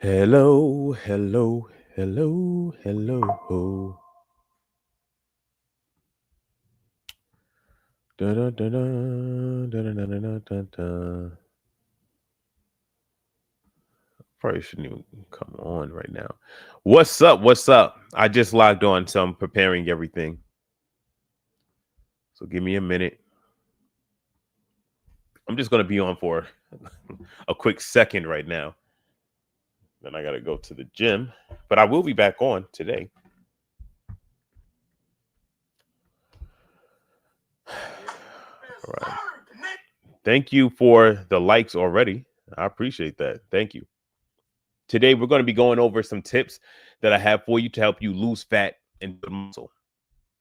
Hello, hello, hello, hello. Da da da da da da da da da da. Probably shouldn't even come on right now. What's up? What's up? I just logged on, so I'm preparing everything. So give me a minute. I'm just gonna be on for a quick second right now. Then I gotta go to the gym, but I will be back on today. All right. Thank you for the likes already. I appreciate that. Thank you. Today, we're going to be going over some tips that I have for you to help you lose fat and build muscle.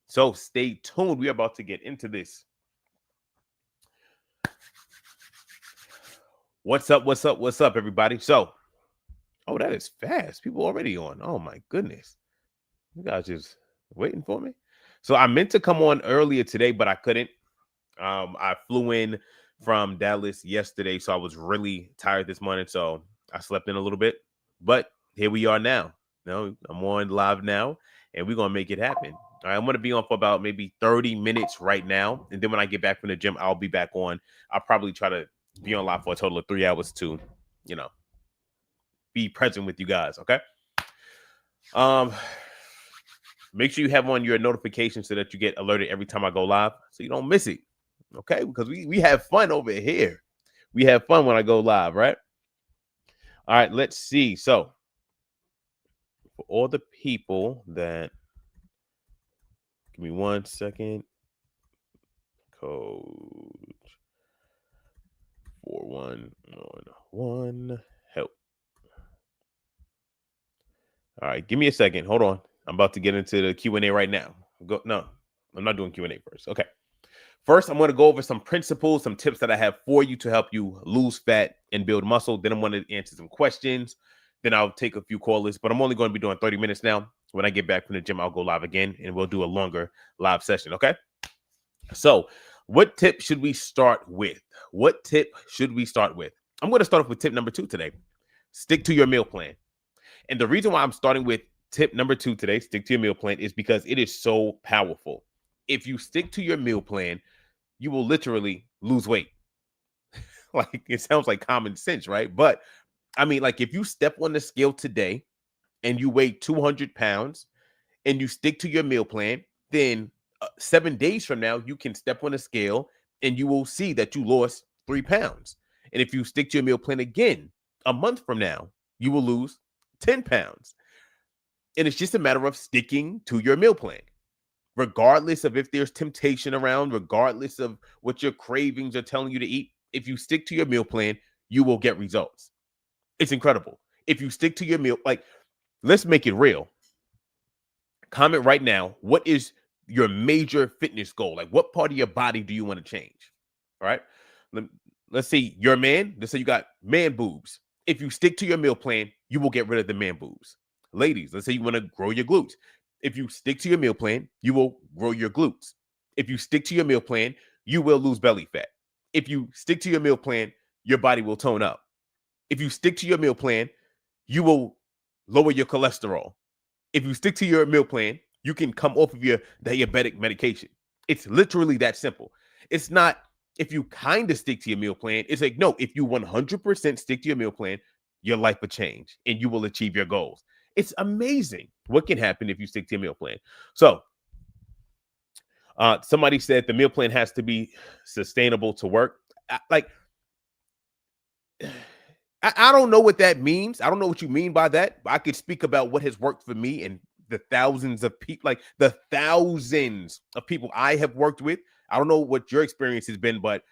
So stay tuned. We're about to get into this. What's up? What's up? What's up, everybody? So, oh, that is fast. People already on. Oh, my goodness. You guys just waiting for me. So I meant to come on earlier today, but I couldn't. I flew in from Dallas yesterday, so I was really tired this morning. So I slept in a little bit, but here we are now. I'm on live now, and we're gonna make it happen. All right, I'm gonna be on for about maybe 30 minutes right now, and then when I get back from the gym, I'll be back on. I'll probably try to be on live for a total of 3 hours to, you know, be present with you guys. Okay. Um, Make sure you have on your notifications so that you get alerted every time I go live, so you don't miss it. Okay, because we have fun over here. We have fun when I go live, right? All right, let's see. So, for all the people that, give me 1 second. Code 4111 help. All right, give me a second. Hold on. I'm about to get into the Q&A right now. No, I'm not doing Q&A first. Okay. First, I'm going to go over some principles, some tips that I have for you to help you lose fat and build muscle. Then I'm going to answer some questions. Then I'll take a few callers, but I'm only going to be doing 30 minutes now. When I get back from the gym, I'll go live again and we'll do a longer live session. Okay. So, what tip should we start with? What tip should we start with? I'm going to start off with tip number 2 today. Stick to your meal plan. And the reason why I'm starting with tip number 2 today, stick to your meal plan, is because it is so powerful. If you stick to your meal plan, you will literally lose weight. Like, it sounds like common sense, right? But I mean, like, if you step on the scale today and you weigh 200 pounds and you stick to your meal plan, then 7 days from now, you can step on the scale and you will see that you lost 3 pounds. And if you stick to your meal plan again, a month from now, you will lose 10 pounds. And it's just a matter of sticking to your meal plan, regardless of if there's temptation around, regardless of what your cravings are telling you to eat. If you stick to your meal plan, you will get results. It's incredible. If you stick to your meal, like, let's make it real. Comment right now, what is your major fitness goal? Like, what part of your body do you want to change? All right. Let's see, you're a man. Let's say you got man boobs. If you stick to your meal plan, you will get rid of the man boobs. Ladies, let's say you want to grow your glutes. If you stick to your meal plan, you will grow your glutes. If you stick to your meal plan, you will lose belly fat. If you stick to your meal plan, your body will tone up. If you stick to your meal plan, you will lower your cholesterol. If you stick to your meal plan, you can come off of your diabetic medication. It's literally that simple. It's not if you kind of stick to your meal plan. It's like, no, if you 100% stick to your meal plan, your life will change and you will achieve your goals. It's amazing what can happen if you stick to your meal plan. So, somebody said the meal plan has to be sustainable to work. I don't know what that means. I don't know what you mean by that. But I could speak about what has worked for me and the thousands of people, like the thousands of people I have worked with. I don't know what your experience has been, but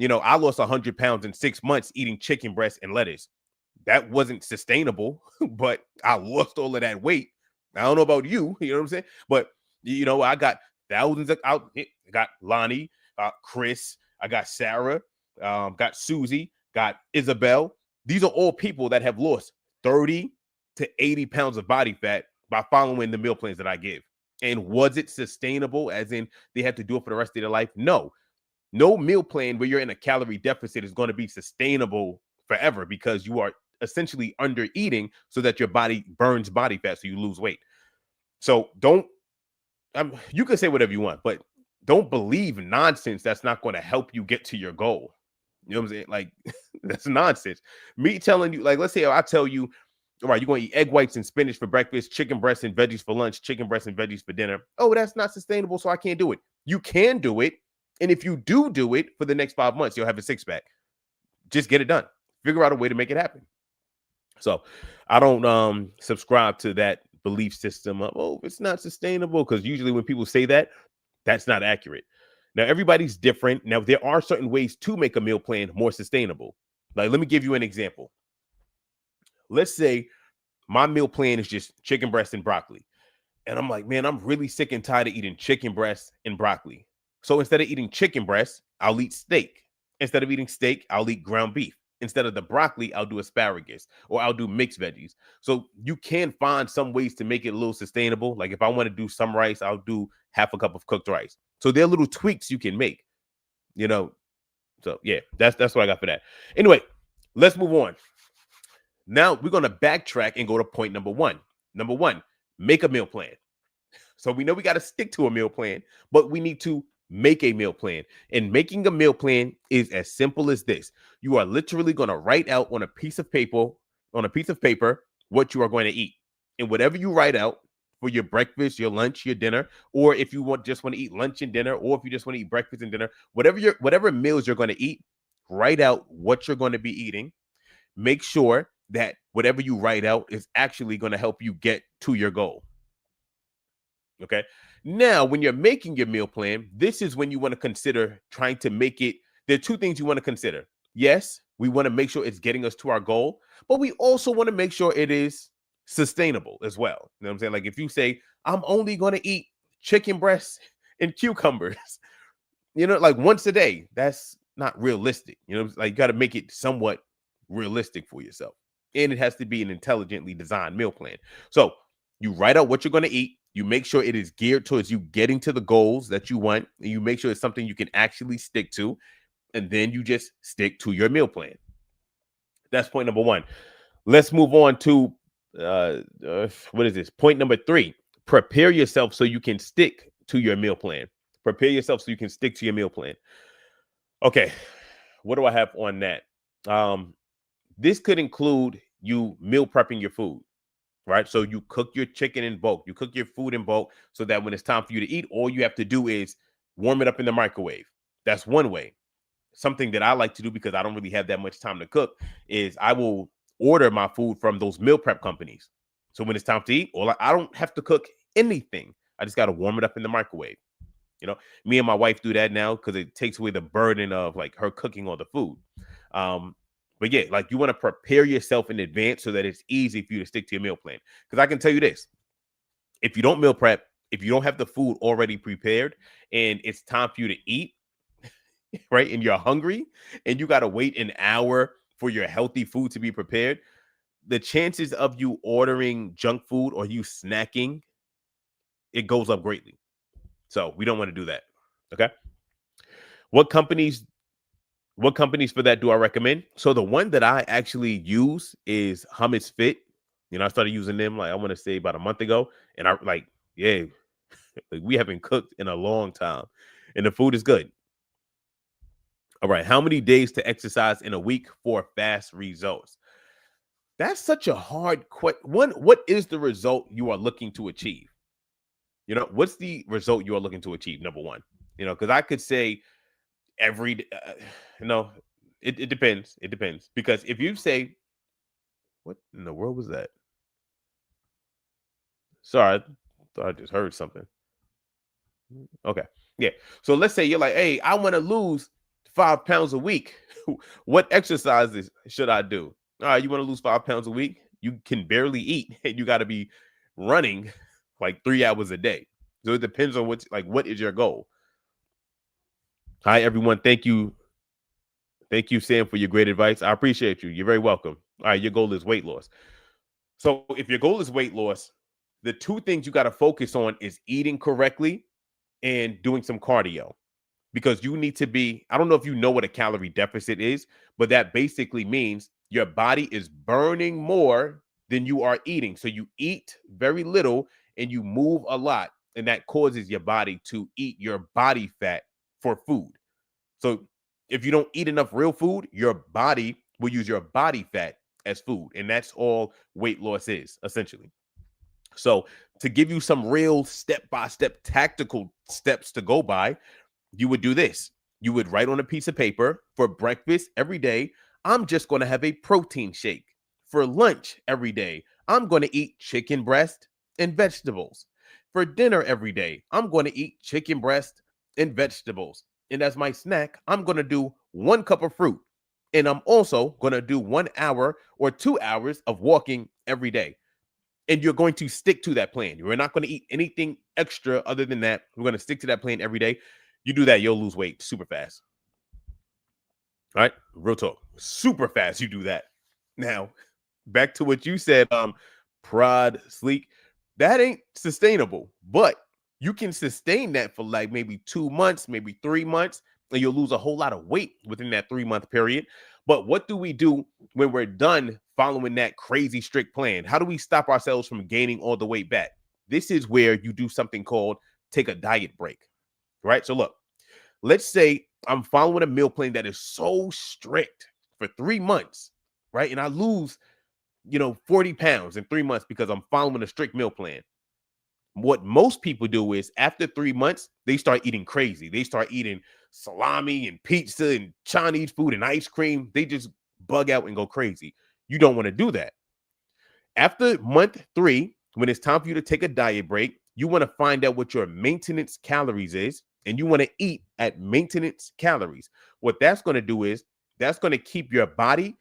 I lost 100 pounds in 6 months eating chicken breast and lettuce. That wasn't sustainable, but I lost all of that weight. I don't know about you, you know what I'm saying? But I got thousands of out. I got Lonnie, Chris, I got Sarah, got Susie, got Isabel. These are all people that have lost 30 to 80 pounds of body fat by following the meal plans that I give. And was it sustainable, as in they have to do it for the rest of their life? No. No meal plan where you're in a calorie deficit is going to be sustainable forever because you are essentially under eating so that your body burns body fat so you lose weight. So don't, you can say whatever you want, but don't believe nonsense that's not going to help you get to your goal. You know what I'm saying? Like, that's nonsense. Me telling you, like, let's say I tell you, all right, you're going to eat egg whites and spinach for breakfast, chicken breasts and veggies for lunch, chicken breasts and veggies for dinner. Oh, that's not sustainable, so I can't do it. You can do it. And if you do it for the next 5 months, you'll have a six pack. Just get it done. Figure out a way to make it happen. So I don't subscribe to that belief system of, oh, it's not sustainable, because usually when people say that, that's not accurate. Now, everybody's different. Now, there are certain ways to make a meal plan more sustainable. Like, let me give you an example. Let's say my meal plan is just chicken breast and broccoli. And I'm like, man, I'm really sick and tired of eating chicken breast and broccoli. So instead of eating chicken breast, I'll eat steak. Instead of eating steak, I'll eat ground beef. Instead of the broccoli, I'll do asparagus, or I'll do mixed veggies. So you can find some ways to make it a little sustainable. Like if I want to do some rice, I'll do half a cup of cooked rice. So there are little tweaks you can make, you know. So yeah, that's what I got for that. Anyway, let's move on. Now we're going to backtrack and go to point number one. Number one, make a meal plan. So we know we got to stick to a meal plan, but we need to make a meal plan. And making a meal plan is as simple as this. You are literally going to write out on a piece of paper, what you are going to eat. And whatever you write out for your breakfast, your lunch, your dinner, or if you just want to eat lunch and dinner, or if you just want to eat breakfast and dinner, whatever meals you're going to eat, write out what you're going to be eating. Make sure that whatever you write out is actually going to help you get to your goal. Okay. Now, when you're making your meal plan, this is when you want to consider trying to make it. There are two things you want to consider. Yes, we want to make sure it's getting us to our goal, but we also want to make sure it is sustainable as well. You know what I'm saying? Like if you say, I'm only going to eat chicken breasts and cucumbers, like once a day, that's not realistic. Like you got to make it somewhat realistic for yourself. And it has to be an intelligently designed meal plan. So you write out what you're going to eat. You make sure it is geared towards you getting to the goals that you want. And you make sure it's something you can actually stick to. And then you just stick to your meal plan. That's point number one. Let's move on to, what is this? Point number three. Prepare yourself so you can stick to your meal plan. Prepare yourself so you can stick to your meal plan. Okay. What do I have on that? This could include you meal prepping your food. Right. So you cook your chicken in bulk. You cook your food in bulk so that when it's time for you to eat, all you have to do is warm it up in the microwave. That's one way. Something that I like to do because I don't really have that much time to cook is I will order my food from those meal prep companies. So when it's time to eat, I don't have to cook anything. I just got to warm it up in the microwave. Me and my wife do that now because it takes away the burden of like her cooking all the food. But yeah, like you want to prepare yourself in advance so that it's easy for you to stick to your meal plan. Because I can tell you this, if you don't meal prep, if you don't have the food already prepared and it's time for you to eat, right, and you're hungry and you got to wait an hour for your healthy food to be prepared, the chances of you ordering junk food or you snacking, it goes up greatly. So we don't want to do that. Okay. What companies for that do I recommend? So the one that I actually use is Hummus Fit. I started using them like I want to say about a month ago, and I like we haven't cooked in a long time, and the food is good. All right, how many days to exercise in a week for fast results? That's such a hard question. What is the result you are looking to achieve? What's the result you are looking to achieve? Number one, because I could say every no, it depends. It depends, because if you say, what in the world was that? Sorry, I thought I just heard something. Okay, yeah. So let's say you're like, hey, I want to lose 5 pounds a week. What exercises should I do? All right, you want to lose 5 pounds a week? You can barely eat, and you got to be running like 3 hours a day. So it depends on what is your goal. Hi, everyone. Thank you. Thank you, Sam, for your great advice. I appreciate you. You're very welcome. All right, your goal is weight loss. So if your goal is weight loss, the two things you got to focus on is eating correctly and doing some cardio, because you need to be, I don't know if you know what a calorie deficit is, but that basically means your body is burning more than you are eating. So you eat very little and you move a lot, and that causes your body to eat your body fat for food. So if you don't eat enough real food, your body will use your body fat as food. And that's all weight loss is, essentially. So to give you some real step-by-step tactical steps to go by, you would do this. You would write on a piece of paper, for breakfast every day, I'm just going to have a protein shake. For lunch every day, I'm going to eat chicken breast and vegetables. For dinner every day, I'm going to eat chicken breast and vegetables. And as my snack, I'm going to do 1 cup of fruit. And I'm also going to do 1 hour or 2 hours of walking every day. And you're going to stick to that plan. You're not going to eat anything extra other than that. We're going to stick to that plan every day. You do that, you'll lose weight super fast. All right, real talk, super fast. You do that. Now, back to what you said, prod sleek. That ain't sustainable, but you can sustain that for like maybe 2 months, maybe 3 months, and you'll lose a whole lot of weight within that 3-month period. But what do we do when we're done following that crazy strict plan? How do we stop ourselves from gaining all the weight back? This is where you do something called take a diet break, right? So look, let's say I'm following a meal plan that is so strict for 3 months, right? And I lose, 40 pounds in 3 months because I'm following a strict meal plan. What most people do is after 3 months, they start eating crazy. They start eating salami and pizza and Chinese food and ice cream. They just bug out and go crazy. You don't want to do that. After month 3, when it's time for you to take a diet break, you want to find out what your maintenance calories is, and you want to eat at maintenance calories. What that's going to do is that's going to keep your body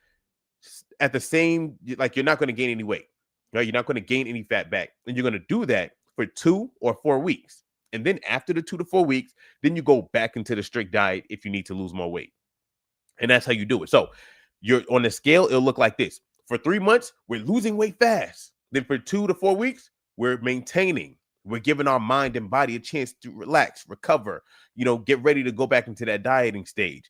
at the same, like you're not going to gain any weight, right? You're not going to gain any fat back. And you're going to do that for 2 or 4 weeks. And then after the 2 to 4 weeks, then you go back into the strict diet if you need to lose more weight. And that's how you do it. So you're on the scale, it'll look like this. For 3 months, we're losing weight fast. Then for 2 to 4 weeks, we're maintaining. We're giving our mind and body a chance to relax, recover, get ready to go back into that dieting stage,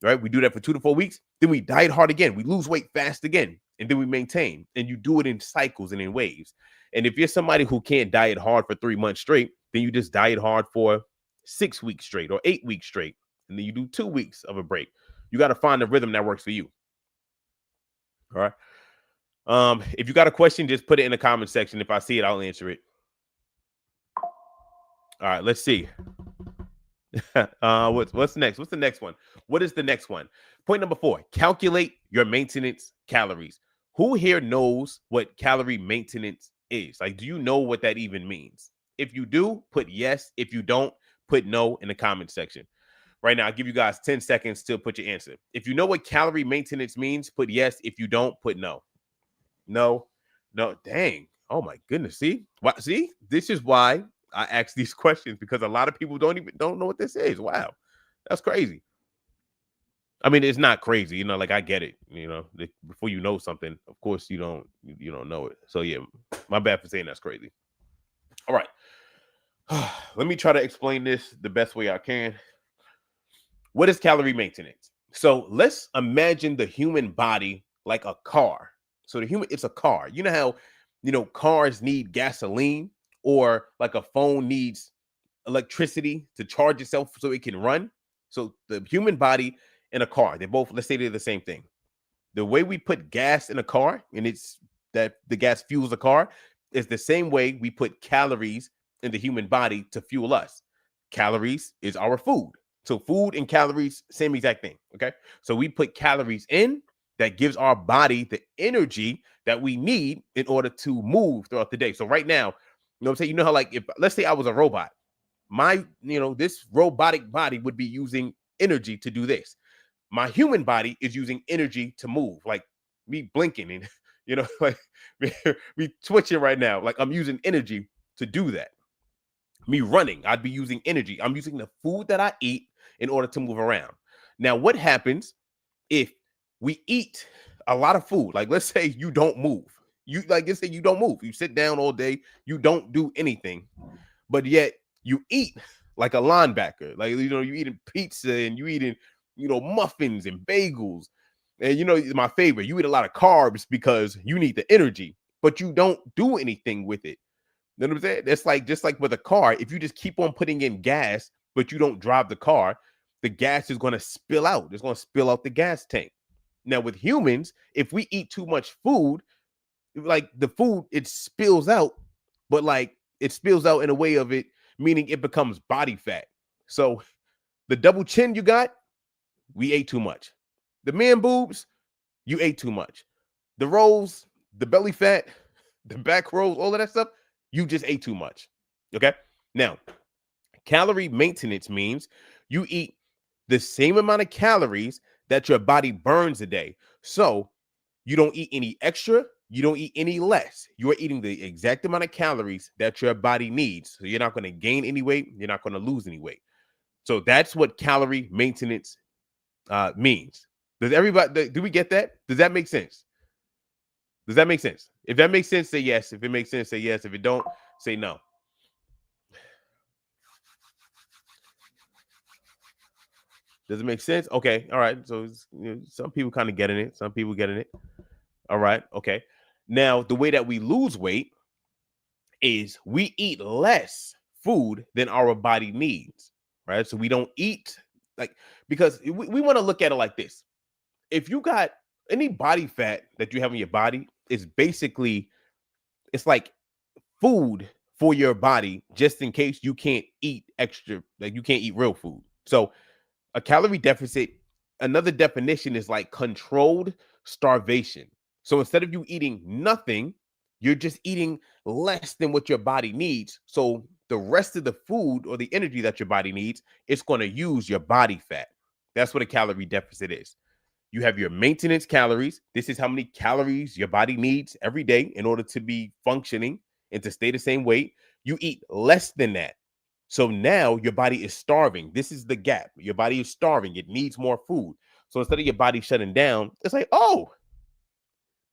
right? We do that for 2 to 4 weeks. Then we diet hard again. We lose weight fast again. And then we maintain. And you do it in cycles and in waves. And if you're somebody who can't diet hard for 3 months straight, then you just diet hard for 6 weeks straight or 8 weeks straight. And then you do 2 weeks of a break. You got to find a rhythm that works for you. All right. If you got a question, just put it in the comment section. If I see it, I'll answer it. All right, let's see. What's next? What's the next one? What is the next one? Point number 4, calculate your maintenance calories. Who here knows what calorie maintenance is? Like, do you know what that even means? If you do, put yes. If you don't, put no in the comment section. Right now, I'll give you guys 10 seconds to put your answer. If you know what calorie maintenance means, put yes. If you don't, put no. No. Dang. Oh my goodness. See, this is why I ask these questions, because a lot of people don't know what this is. Wow, that's crazy. I mean, it's not crazy, like I get it. Before you know something, of course you don't know it. So yeah, my bad for saying that's crazy. All right, let me try to explain this the best way I can. What is calorie maintenance? So let's imagine the human body like a car. So it's a car. You know how cars need gasoline, or like a phone needs electricity to charge itself so it can run. So the human body and a car, let's say they're the same thing. The way we put gas in a car, and it's that the gas fuels the car, is the same way we put calories in the human body to fuel us. Calories is our food. So food and calories, same exact thing. Okay. So we put calories in that gives our body the energy that we need in order to move throughout the day. So right now, what I'm saying? How, like, if let's say I was a robot, my, this robotic body would be using energy to do this. My human body is using energy to move, like me blinking and, like me twitching right now. Like I'm using energy to do that. Me running, I'd be using energy. I'm using the food that I eat in order to move around. Now, what happens if we eat a lot of food? Like, let's say you don't move. Let's say you don't move. You sit down all day. You don't do anything, but yet you eat like a linebacker. Like, you eating pizza and you eating, muffins and bagels. And my favorite, you eat a lot of carbs because you need the energy, but you don't do anything with it. You know what I'm saying? That's like just like with a car. If you just keep on putting in gas, but you don't drive the car, the gas is going to spill out. It's going to spill out the gas tank. Now, with humans, if we eat too much food, like the food, it spills out, but like it spills out in a way of it, meaning it becomes body fat. So the double chin you got, we ate too much. The man boobs, you ate too much. The rolls, the belly fat, the back rolls, all of that stuff, you just ate too much. Okay. Now, calorie maintenance means you eat the same amount of calories that your body burns a day. So you don't eat any extra, you don't eat any less. You're eating the exact amount of calories that your body needs. So you're not going to gain any weight, you're not going to lose any weight. So that's what calorie maintenance means. Does everybody, do we get that? Does that make sense? Does that make sense? If that makes sense, say yes. If it makes sense, say yes. If it don't, say no. Does it make sense? Okay. All right. So some people kind of getting it. Some people getting it. All right. Okay. Now, the way that we lose weight is we eat less food than our body needs, right? So we don't eat because we want to look at it like this. If you got any body fat that you have in your body, it's basically, it's like food for your body just in case you can't eat extra, like you can't eat real food. So a calorie deficit, another definition is like controlled starvation. So instead of you eating nothing, you're just eating less than what your body needs. So the rest of the food or the energy that your body needs, it's going to use your body fat. That's what a calorie deficit is. You have your maintenance calories. This is how many calories your body needs every day in order to be functioning and to stay the same weight. You eat less than that. So now your body is starving. This is the gap. Your body is starving. It needs more food. So instead of your body shutting down, it's like, oh,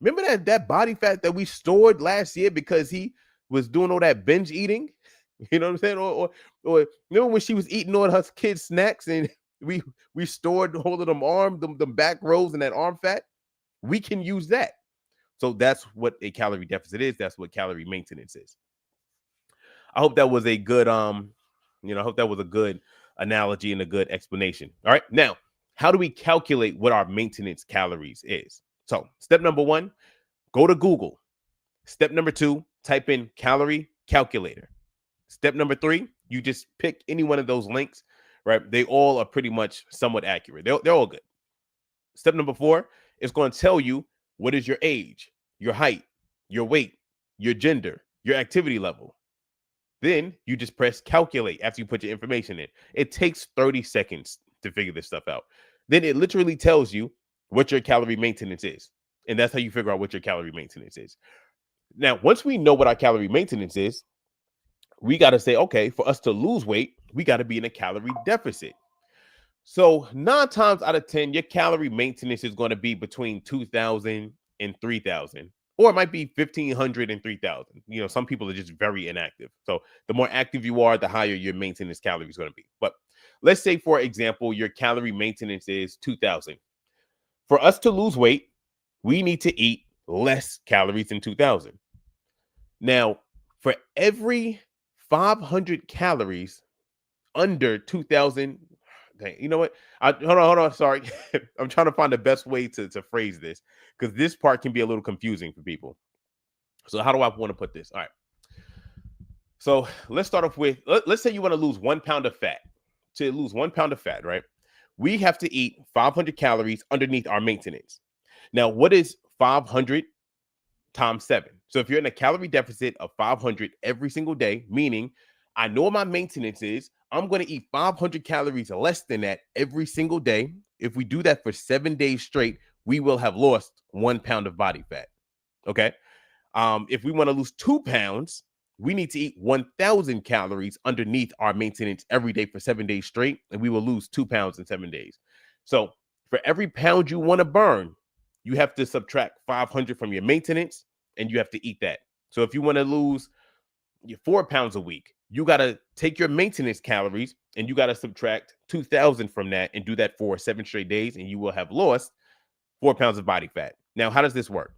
remember that body fat that we stored last year because he was doing all that binge eating? You know what I'm saying? Or remember when she was eating all her kids' snacks and we stored all of them back rolls and that arm fat? We can use that. So that's what a calorie deficit is. That's what calorie maintenance is. I hope that was a good I hope that was a good analogy and a good explanation. All right. Now, how do we calculate what our maintenance calories is? So, step number 1, go to Google. Step number 2, type in calorie calculator. Step number 3, you just pick any one of those links, right? They all are pretty much somewhat accurate. They're all good. Step number 4, it's going to tell you what is your age, your height, your weight, your gender, your activity level. Then you just press calculate after you put your information in. It takes 30 seconds to figure this stuff out. Then it literally tells you what your calorie maintenance is. And that's how you figure out what your calorie maintenance is. Now, once we know what our calorie maintenance is, we got to say, okay, for us to lose weight, we got to be in a calorie deficit. So 9 times out of 10, your calorie maintenance is going to be between 2,000 and 3,000. Or it might be 1,500 and 3,000. Some people are just very inactive. So the more active you are, the higher your maintenance calorie is going to be. But let's say, for example, your calorie maintenance is 2,000. For us to lose weight, we need to eat less calories than 2,000. Now, for every 500 calories under 2,000, you know what? Hold on. Sorry. I'm trying to find the best way to phrase this because this part can be a little confusing for people. So how do I want to put this? All right. So let's start off with, let's say you want to lose 1 pound of fat. To lose 1 pound of fat, right? We have to eat 500 calories underneath our maintenance. Now, what is 500 times 7? So if you're in a calorie deficit of 500 every single day, meaning I know what my maintenance is, I'm going to eat 500 calories less than that every single day. If we do that for 7 days straight, we will have lost 1 pound of body fat. Okay. If we want to lose 2 pounds, we need to eat 1,000 calories underneath our maintenance every day for 7 days straight, and we will lose 2 pounds in 7 days. So for every pound you want to burn, you have to subtract 500 from your maintenance, and you have to eat that. So if you want to lose 4 pounds a week, you got to take your maintenance calories and you got to subtract 2,000 from that and do that for 7 straight days, and you will have lost 4 pounds of body fat. Now, how does this work?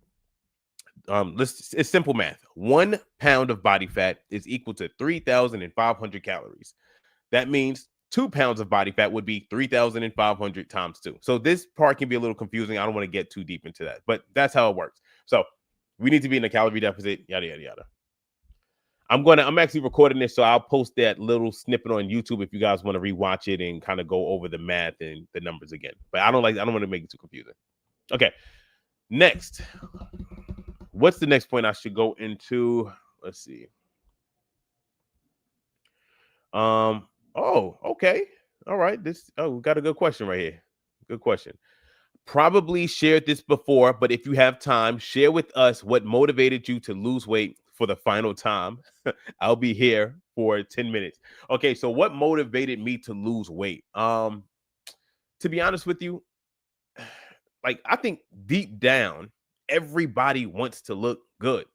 It's simple math. 1 pound of body fat is equal to 3,500 calories. That means 2 pounds of body fat would be 3,500 times 2. So this part can be a little confusing. I don't want to get too deep into that, but that's how it works. So we need to be in a calorie deficit, yada, yada, yada. I'm actually recording this, so I'll post that little snippet on YouTube if you guys want to rewatch it and kind of go over the math and the numbers again. But I don't want to make it too confusing. Okay. Next. What's the next point I should go into? Let's see. Oh, okay. All right. We got a good question right here. Good question. Probably shared this before, but if you have time, share with us what motivated you to lose weight for the final time. I'll be here for 10 minutes. Okay, so what motivated me to lose weight? To be honest with you, like I think deep down, everybody wants to look good.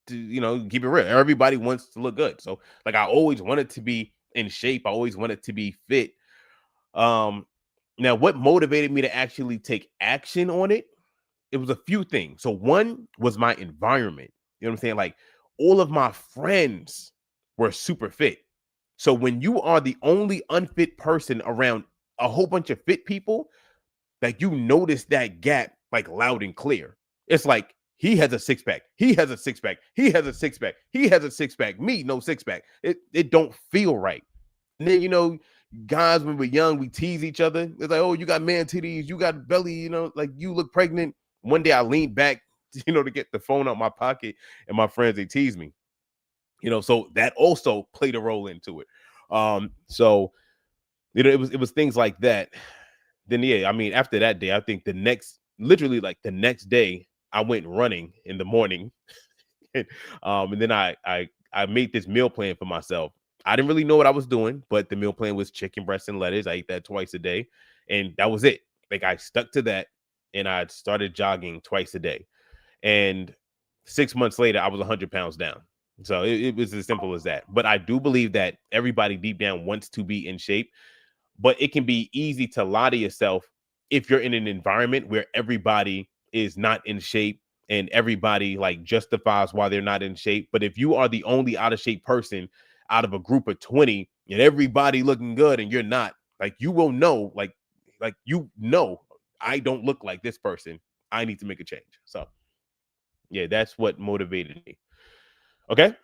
To keep it real, everybody wants to look good. So like I always wanted to be in shape. I always wanted to be fit. Now what motivated me to actually take action on it? It was a few things. So one was my environment. You know what I'm saying? Like all of my friends were super fit. So when you are the only unfit person around a whole bunch of fit people, like you notice that gap like loud and clear. It's like he has a six pack. He has a six pack. He has a six pack. He has a six pack. Me, no six pack. It don't feel right. And then guys, when we're young, we tease each other. It's like, oh, you got man titties, you got belly, like you look pregnant. One day I leaned back, to get the phone out my pocket, and my friends, they tease me. So that also played a role into it. So it was things like that. Then yeah, I mean, after that day, I think literally like the next day, I went running in the morning. And then I made this meal plan for myself. I didn't really know what I was doing, but the meal plan was chicken breast and lettuce. I ate that twice a day, and that was it. Like I stuck to that, and I started jogging twice a day. And 6 months later, I was 100 pounds down. So it was as simple as that. But I do believe that everybody deep down wants to be in shape, but it can be easy to lie to yourself if you're in an environment where everybody is not in shape and everybody like justifies why they're not in shape. But if you are the only out of shape person out of a group of 20 and everybody looking good and you're not, like you will know, like I don't look like this person. I need to make a change. So yeah, that's what motivated me. Okay.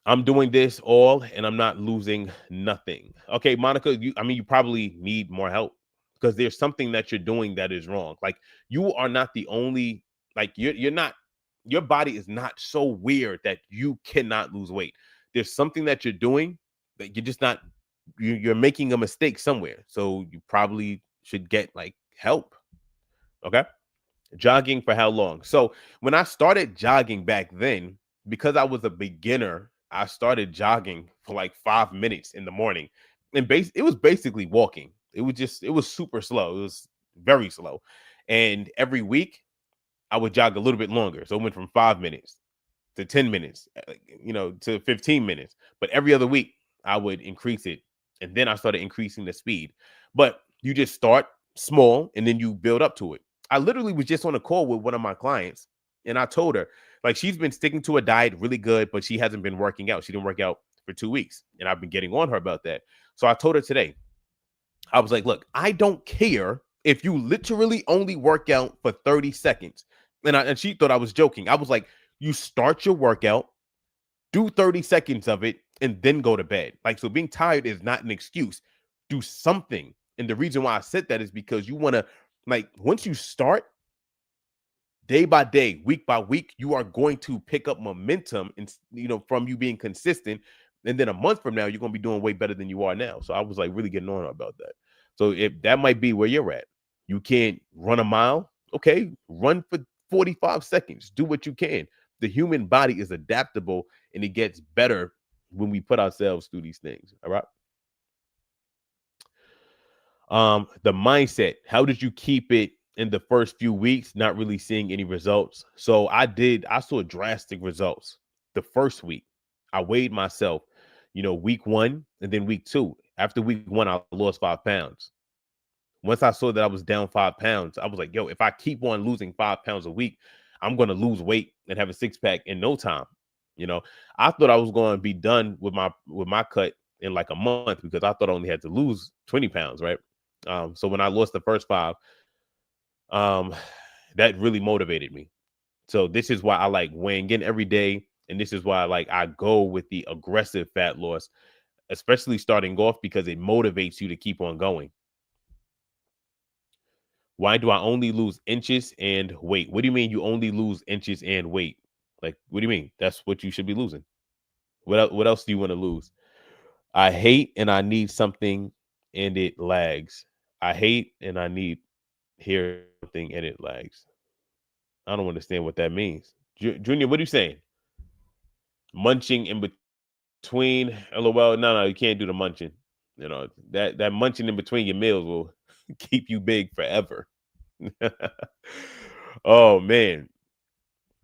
I'm doing this all and I'm not losing nothing. Okay, Monica, you probably need more help because there's something that you're doing that is wrong. Like you are not the only, like you're not, your body is not so weird that you cannot lose weight. There's something that you're doing that you're just not, you're making a mistake somewhere. So you probably should get like help. Okay. Jogging for how long? So when I started jogging back then, because I was a beginner, I started jogging for like 5 minutes in the morning. And it was basically walking. It was super slow. It was very slow. And every week I would jog a little bit longer. So it went from 5 minutes to 10 minutes, to 15 minutes. But every other week I would increase it. And then I started increasing the speed. But you just start small and then you build up to it. I literally was just on a call with one of my clients and I told her, like, she's been sticking to a diet really good, but she hasn't been working out. She didn't work out for 2 weeks. And I've been getting on her about that. So I told her today, I was like, look, I don't care if you literally only work out for 30 seconds. And she thought I was joking. I was like, you start your workout, do 30 seconds of it, and then go to bed. Like, so being tired is not an excuse. Do something. And the reason why I said that is because you want to, like, once you start, day by day, week by week, you are going to pick up momentum and from you being consistent. And then a month from now, you're going to be doing way better than you are now. So I was like really getting on about that. So if that might be where you're at, you can't run a mile. Okay, run for 45 seconds. Do what you can. The human body is adaptable and it gets better when we put ourselves through these things. All right. The mindset. How did you keep it in the first few weeks, not really seeing any results? So I saw drastic results the first week. I weighed myself, week 1 and then week 2. After week 1, I lost 5 pounds. Once I saw that I was down 5 pounds, I was like, yo, if I keep on losing 5 pounds a week, I'm going to lose weight and have a six pack in no time. You know, I thought I was going to be done with my cut in like a month because I thought I only had to lose 20 pounds, right? So when I lost the first 5, um, that really motivated me. So this is why I like weighing in every day, and this is why I go with the aggressive fat loss, especially starting off, because it motivates you to keep on going. Why do I only lose inches and weight? What do you mean you only lose inches and weight? Like, what do you mean? That's what you should be losing. What else do you want to lose? I hate and I need something and it lags. I hate and I need hear something and it lags. I don't understand what that means. Junior, what are you saying? Munching in between? LOL. No, you can't do the munching. You know, that munching in between your meals will keep you big forever. Oh man.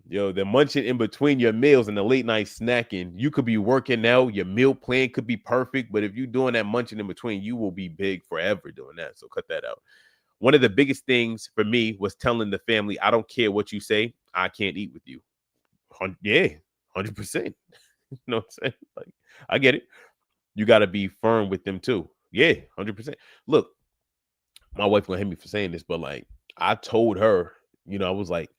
Yo, the munching in between your meals and the late night snacking, you could be working out, your meal plan could be perfect, but if you're doing that munching in between, you will be big forever doing that. So cut that out. One of the biggest things for me was telling the family, I don't care what you say, I can't eat with you. Yeah, 100%. You know what I'm saying? Like, I get it. You got to be firm with them too. Yeah, 100%. Look, my wife gonna hate me for saying this, but like, I told her, I was like,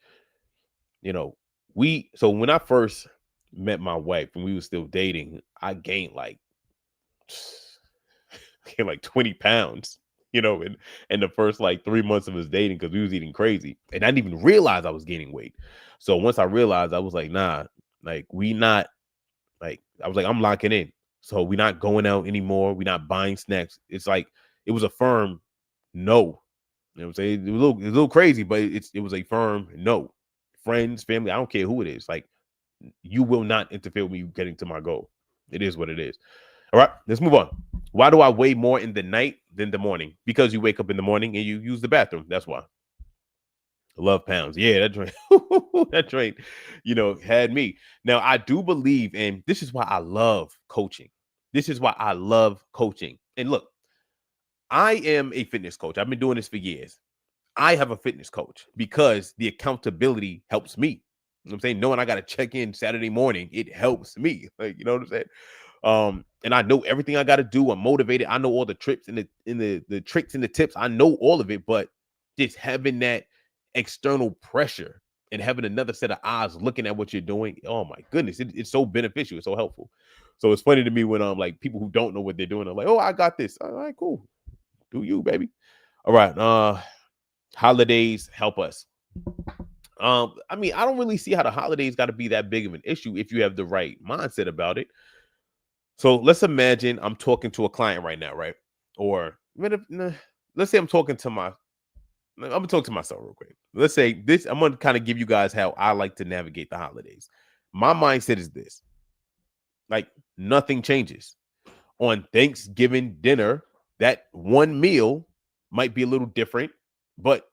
so when I first met my wife and we were still dating, I gained like 20 pounds, in the first like 3 months of us dating, because we was eating crazy. And I didn't even realize I was gaining weight. So once I realized, I was like, nah, like we not like, I was like, I'm locking in. So we're not going out anymore. We're not buying snacks. It's like, it was a firm no. You know what I'm saying? It was a little crazy, but it was a firm no. Friends, family, I don't care who it is. Like, you will not interfere with me getting to my goal. It is what it is. All right, let's move on. Why do I weigh more in the night than the morning? Because you wake up in the morning and you use the bathroom. That's why. Love pounds. Yeah, that drink, that drink, had me. Now, I do believe, and this is why I love coaching. This is why I love coaching. And look, I am a fitness coach. I've been doing this for years. I have a fitness coach because the accountability helps me. You know what I'm saying? Knowing I got to check in Saturday morning, it helps me. Like, you know what I'm saying? And I know everything I got to do. I'm motivated. I know all the tricks and the tricks and the tips. I know all of it, but just having that external pressure and having another set of eyes looking at what you're doing, oh my goodness, it's so beneficial. It's so helpful. So it's funny to me when like people who don't know what they're doing are like, oh, I got this. All right, cool. Do you, baby? All right. Holidays help us. I mean, I don't really see how the holidays got to be that big of an issue if you have the right mindset about it. So let's imagine I'm talking to a client right now, right? Or let's say I'm gonna talk to myself real quick. Let's say this, I'm gonna kind of give you guys how I like to navigate the holidays. My mindset is this: like, nothing changes. On Thanksgiving dinner, that one meal might be a little different, but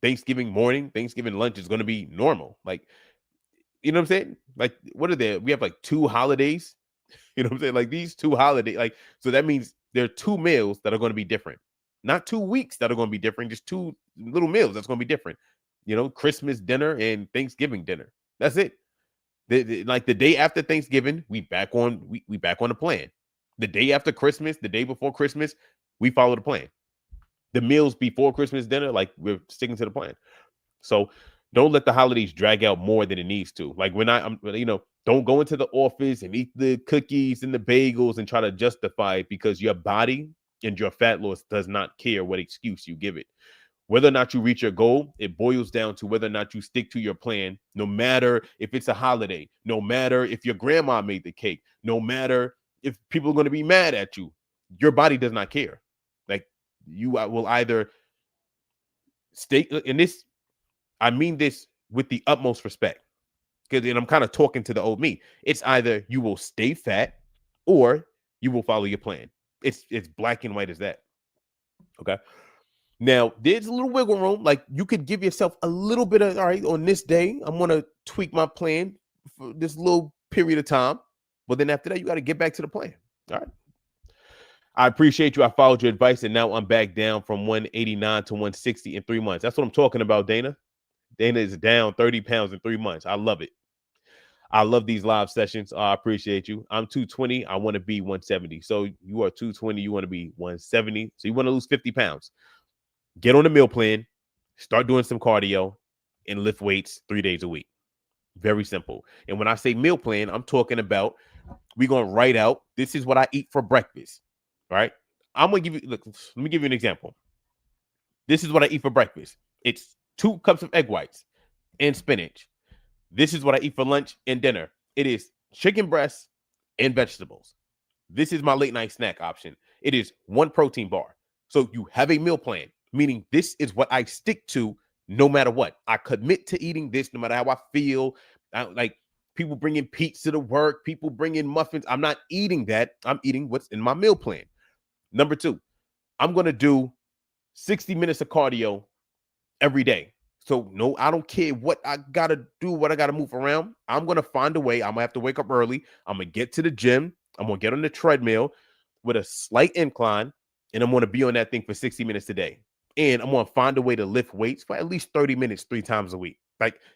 Thanksgiving morning, Thanksgiving lunch is going to be normal. Like, you know what I'm saying? Like, what are there? We have like 2 holidays. You know what I'm saying? Like, these 2 holidays, like, so that means there are 2 meals that are going to be different. Not 2 weeks that are going to be different, just 2 little meals that's going to be different. Christmas dinner and Thanksgiving dinner. That's it. Like the day after Thanksgiving, we back on the plan. The day after Christmas, the day before Christmas, we follow the plan. The meals before Christmas dinner, like, we're sticking to the plan. So don't let the holidays drag out more than it needs to. Like, when don't go into the office and eat the cookies and the bagels and try to justify it, because your body and your fat loss does not care what excuse you give it. Whether or not you reach your goal, it boils down to whether or not you stick to your plan, no matter if it's a holiday, no matter if your grandma made the cake, no matter if people are going to be mad at you. Your body does not care. Like, you will either stay in this. I mean this with the utmost respect, because I'm kind of talking to the old me. It's either you will stay fat or you will follow your plan. It's black and white as that. Okay. Now, there's a little wiggle room. Like, you could give yourself a little bit of, all right, on this day, I'm going to tweak my plan for this little period of time. But then after that, you got to get back to the plan. All right. I appreciate you. I followed your advice, and now I'm back down from 189 to 160 in 3 months. That's what I'm talking about, Dana. Dana is down 30 pounds in 3 months. I love it. I love these live sessions. I appreciate you. I'm 220. I want to be 170. So you are 220. You want to be 170. So you want to lose 50 pounds. Get on a meal plan. Start doing some cardio and lift weights 3 days a week. Very simple. And when I say meal plan, I'm talking about we're going to write out, this is what I eat for breakfast. Right? I'm going to give you, look, let me give you an example. This is what I eat for breakfast. It's 2 cups of egg whites and spinach. This is what I eat for lunch and dinner. It is chicken breasts and vegetables. This is my late night snack option. It is 1 protein bar. So you have a meal plan, meaning this is what I stick to no matter what. I commit to eating this no matter how I feel. Like people bring in pizza to work, people bring in muffins. I'm not eating that. I'm eating what's in my meal plan. Number 2, I'm going to do 60 minutes of cardio every day. So no, I don't care what I got to do, what I got to move around. I'm going to find a way. I'm going to have to wake up early. I'm going to get to the gym. I'm going to get on the treadmill with a slight incline, and I'm going to be on that thing for 60 minutes a day. And I'm going to find a way to lift weights for at least 30 minutes 3 times a week.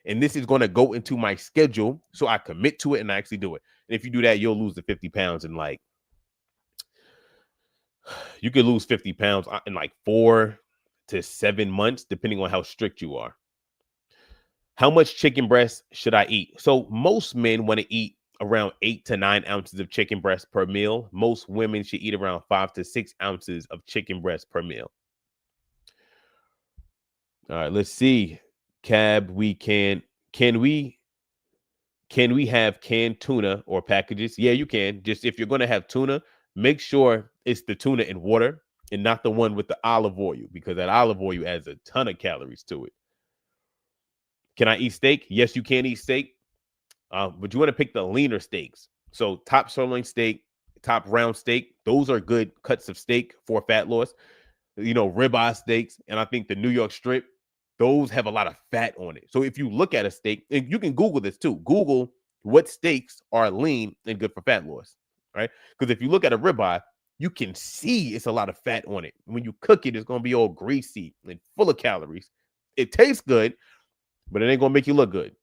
And this is going to go into my schedule. So I commit to it and I actually do it. And if you do that, you'll lose the 50 pounds in you could lose 50 pounds in 4 to 7 months, depending on how strict you are. How much chicken breast should I eat? So most men want to eat around 8 to 9 ounces of chicken breast per meal. Most women should eat around 5 to 6 ounces of chicken breast per meal. All right, let's see. Cab, can we have canned tuna or packages? Yeah, you can. Just if you're going to have tuna, make sure it's the tuna in water and not the one with the olive oil, because that olive oil adds a ton of calories to it. Can I eat steak? Yes, you can eat steak, but you want to pick the leaner steaks. So top sirloin steak, top round steak, those are good cuts of steak for fat loss. Ribeye steaks, and I think the New York strip, those have a lot of fat on it. So if you look at a steak, and you can Google this too, Google what steaks are lean and good for fat loss, right? Because if you look at a ribeye, you can see it's a lot of fat on it. When you cook it, it's going to be all greasy and full of calories. It tastes good, but it ain't going to make you look good.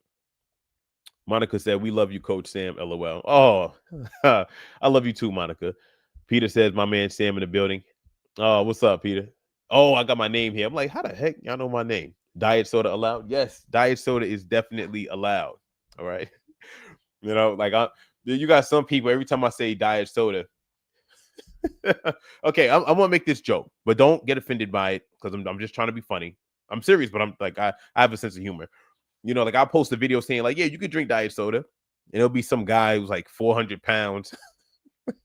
Monica said, we love you, Coach Sam, LOL. Oh, I love you too, Monica. Peter says, my man Sam in the building. Oh, what's up, Peter? Oh, I got my name here. I'm like, how the heck y'all know my name? Diet soda allowed? Yes, diet soda is definitely allowed. All right. You got some people, every time I say diet soda. Okay, I'm gonna make this joke, but don't get offended by it, because I'm just trying to be funny. I'm serious, but I'm like, I have a sense of humor. I'll post a video saying yeah, you could drink diet soda, and it'll be some guy who's like 400 pounds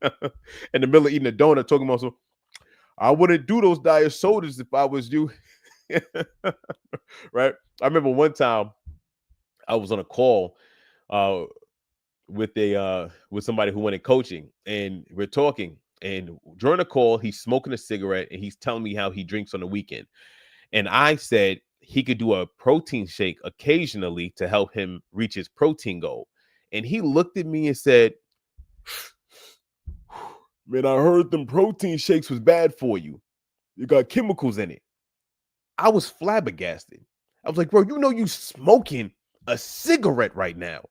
in the middle of eating a donut talking about some, I wouldn't do those diet sodas if I was you. Right? I remember one time I was on a call with somebody who wanted coaching, and we're talking, and during the call, he's smoking a cigarette and he's telling me how he drinks on the weekend. And I said he could do a protein shake occasionally to help him reach his protein goal. And he looked at me and said, man, I heard them protein shakes was bad for you. You got chemicals in it. I was flabbergasted. I was like, bro, you smoking a cigarette right now,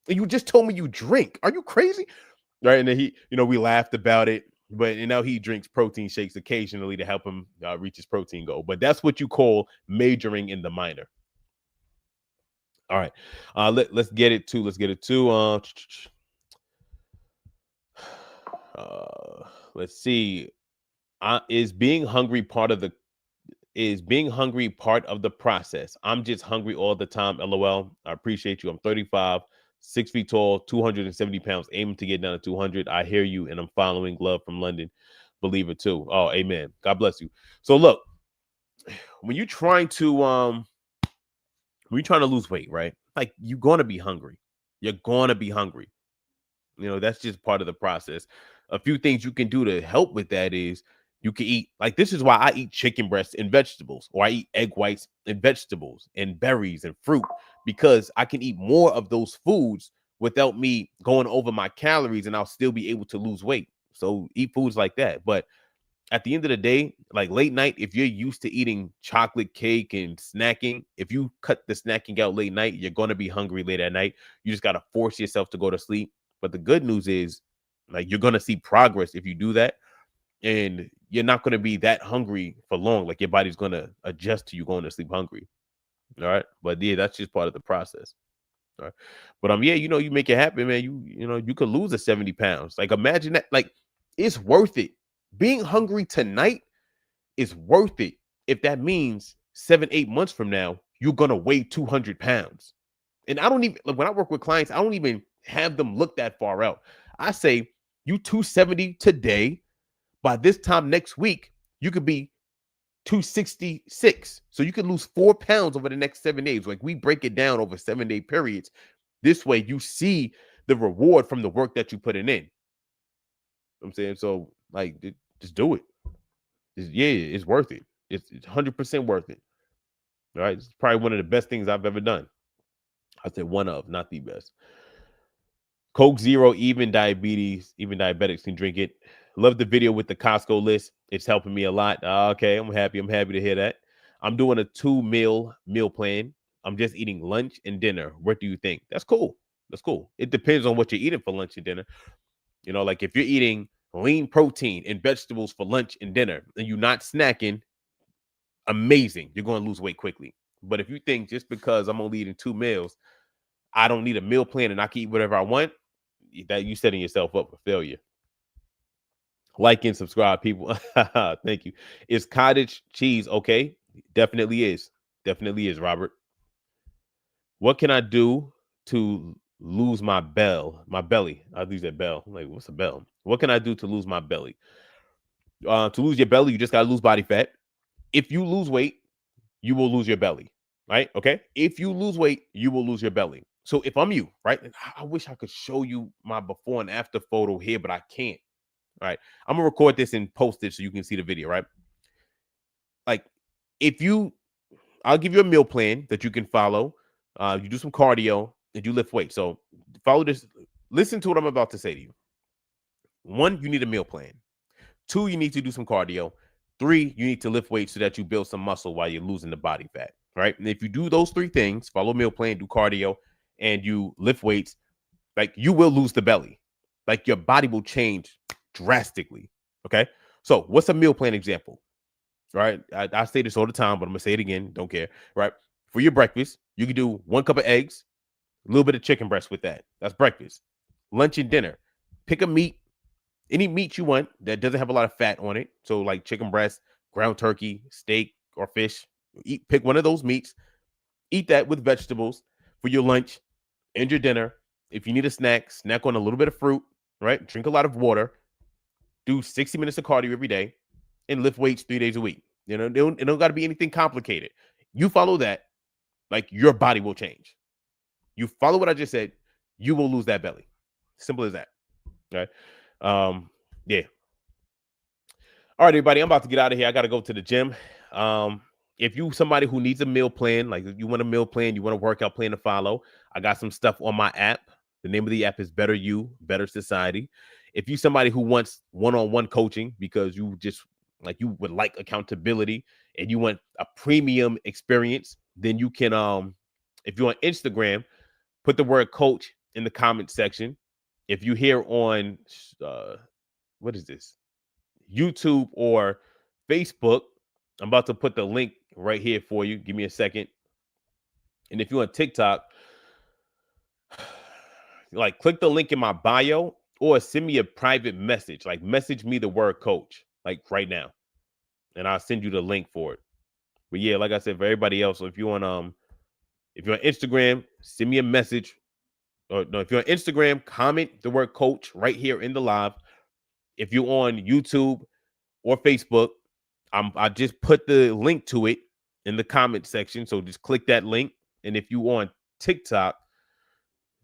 and you just told me you drink. Are you crazy? Right? And then we laughed about it, but he drinks protein shakes occasionally to help him reach his protein goal. But that's what you call majoring in the minor. All right, let's get it to. Let's see. Is being hungry part of the process? I'm just hungry all the time. LOL. I appreciate you. I'm 35, 6 feet tall, 270 pounds, aiming to get down to 200. I hear you, and I'm following. Love from London. Believe it too. Oh, amen. God bless you. So look, when you're trying to lose weight, right? Like, you're gonna be hungry. You're gonna be hungry. That's just part of the process. A few things you can do to help with that is you can eat, like, this is why I eat chicken breasts and vegetables, or I eat egg whites and vegetables and berries and fruit, because I can eat more of those foods without me going over my calories, and I'll still be able to lose weight. So eat foods like that. But at the end of the day, like late night, if you're used to eating chocolate cake and snacking, if you cut the snacking out late night, you're going to be hungry late at night. You just got to force yourself to go to sleep. But the good news is, like, you're going to see progress if you do that. And you're not going to be that hungry for long. Like, your body's going to adjust to you going to sleep hungry. All right. But yeah, that's just part of the process. All right. But yeah, you make it happen, man. You could lose a 70 pounds. Like, imagine that. Like, it's worth it. Being hungry tonight is worth it if that means 7-8 months from now you're gonna weigh 200 pounds. And I don't even, like, when I work with clients, I don't even have them look that far out. I say, you 270 today, by this time next week you could be 266. So you could lose 4 pounds over the next 7 days. Like, we break it down over 7-day periods. This way you see the reward from the work that you put in. I'm saying, so, like, just do it. It's worth it. It's 100% worth it. All right. It's probably one of the best things I've ever done. I said one of, not the best. Coke Zero, even diabetics can drink it. Love the video with the Costco list. It's helping me a lot. Okay, I'm happy. I'm happy to hear that. I'm doing a 2-meal plan. I'm just eating lunch and dinner. What do you think? That's cool. That's cool. It depends on what you're eating for lunch and dinner. Like, if you're eating lean protein and vegetables for lunch and dinner and you're not snacking, amazing. You're going to lose weight quickly. But if you think just because I'm only eating 2 meals, I don't need a meal plan and I can eat whatever I want, that you setting yourself up for failure. Like and subscribe, people. Thank you. Is cottage cheese okay? Definitely is. Definitely is, Robert. What can I do to lose my belly? I lose that bell. I'm like, what's a bell? What can I do to lose my belly? To lose your belly, you just gotta lose body fat. If you lose weight, you will lose your belly, right? Okay. If you lose weight, you will lose your belly. So if I'm you, right? I wish I could show you my before and after photo here, but I can't. All right. I'm gonna record this and post it so you can see the video, right? Like, I'll give you a meal plan that you can follow. You do some cardio and you lift weight. So follow this. Listen to what I'm about to say to you. 1, you need a meal plan. 2, you need to do some cardio. 3, you need to lift weights so that you build some muscle while you're losing the body fat, right? And if you do those 3 things, follow meal plan, do cardio, and you lift weights, like, you will lose the belly. Like, your body will change drastically, okay? So what's a meal plan example, right? I say this all the time, but I'm going to say it again. Don't care, right? For your breakfast, you can do 1 cup of eggs, a little bit of chicken breast with that. That's breakfast. Lunch and dinner, pick a meat. Any meat you want that doesn't have a lot of fat on it. So, like chicken breast, ground turkey, steak, or fish. Pick one of those meats. Eat that with vegetables for your lunch and your dinner. If you need a snack on a little bit of fruit, right? Drink a lot of water. Do 60 minutes of cardio every day and lift weights 3 days a week. It don't got to be anything complicated. You follow that, like, your body will change. You follow what I just said, you will lose that belly. Simple as that. Okay. Yeah. All right, everybody, I'm about to get out of here. I got to go to the gym. If you somebody who needs a meal plan, like you want a meal plan, you want a workout plan to follow, I got some stuff on my app. The name of the app is Better You, Better Society. If you somebody who wants one-on-one coaching because you would like accountability and you want a premium experience, then you can, if you're on Instagram, put the word coach in the comment section. If you here on what is this? YouTube or Facebook, I'm about to put the link right here for you. Give me a second. And if you're on TikTok, like, click the link in my bio or send me a private message. Like, message me the word coach, like, right now, and I'll send you the link for it. But yeah, like I said, for everybody else, so if you're on Instagram, send me a message. Or no, if you're on Instagram, comment the word coach right here in the live. If you're on YouTube or Facebook, I just put the link to it in the comment section. So just click that link. And if you on TikTok,